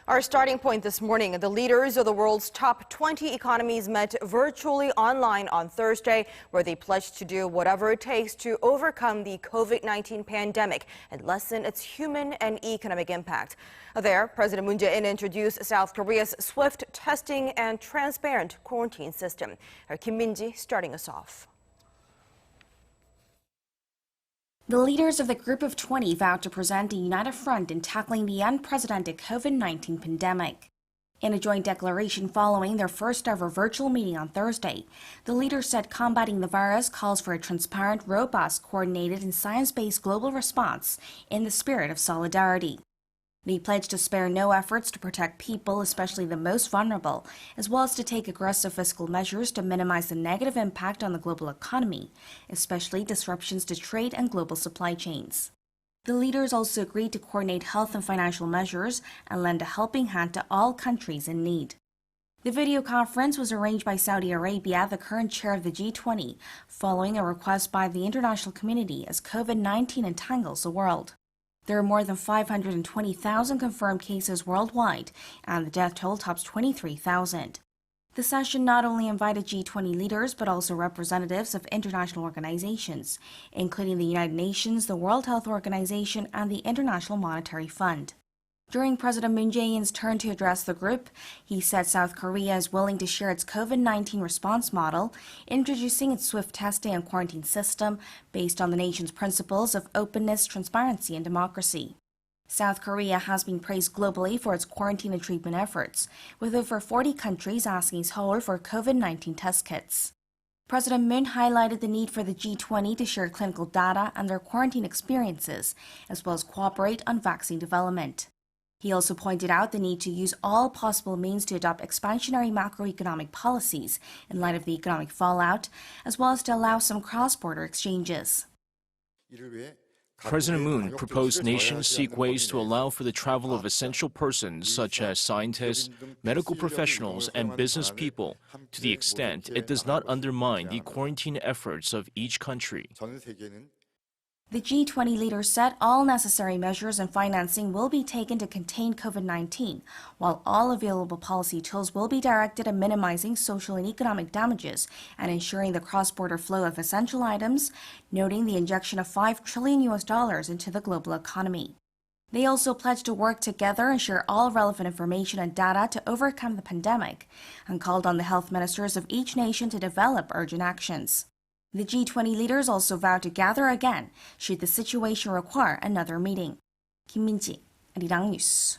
Our starting point this morning, the leaders of the world's top 20 economies met virtually online on Thursday, where they pledged to do whatever it takes to overcome the COVID-19 pandemic and lessen its human and economic impact. There, President Moon Jae-in introduced South Korea's swift testing and transparent quarantine system. Kim Min-ji starting us off. The leaders of the Group of 20 vowed to present a united front in tackling the unprecedented COVID-19 pandemic. In a joint declaration following their first-ever virtual meeting on Thursday, the leaders said combating the virus calls for a transparent, robust, coordinated, and science-based global response in the spirit of solidarity. They pledged to spare no efforts to protect people, especially the most vulnerable, as well as to take aggressive fiscal measures to minimize the negative impact on the global economy, especially disruptions to trade and global supply chains. The leaders also agreed to coordinate health and financial measures and lend a helping hand to all countries in need. The video conference was arranged by Saudi Arabia, the current chair of the G20, following a request by the international community as COVID-19 entangles the world. There are more than 520,000 confirmed cases worldwide, and the death toll tops 23,000. The session not only invited G20 leaders, but also representatives of international organizations, including the United Nations, the World Health Organization, and the International Monetary Fund. During President Moon Jae-in's turn to address the group, he said South Korea is willing to share its COVID-19 response model, introducing its swift testing and quarantine system based on the nation's principles of openness, transparency, and democracy. South Korea has been praised globally for its quarantine and treatment efforts, with over 40 countries asking Seoul for COVID-19 test kits. President Moon highlighted the need for the G20 to share clinical data and their quarantine experiences, as well as cooperate on vaccine development. He also pointed out the need to use all possible means to adopt expansionary macroeconomic policies in light of the economic fallout, as well as to allow some cross-border exchanges. President Moon proposed nations seek ways to allow for the travel of essential persons such as scientists, medical professionals, and business people to the extent it does not undermine the quarantine efforts of each country. The G20 leaders said all necessary measures and financing will be taken to contain COVID-19, while all available policy tools will be directed at minimizing social and economic damages and ensuring the cross-border flow of essential items, noting the injection of $5 trillion into the global economy. They also pledged to work together and share all relevant information and data to overcome the pandemic, and called on the health ministers of each nation to develop urgent actions. The G20 leaders also vowed to gather again should the situation require another meeting. Kim Min-ji, Arirang News.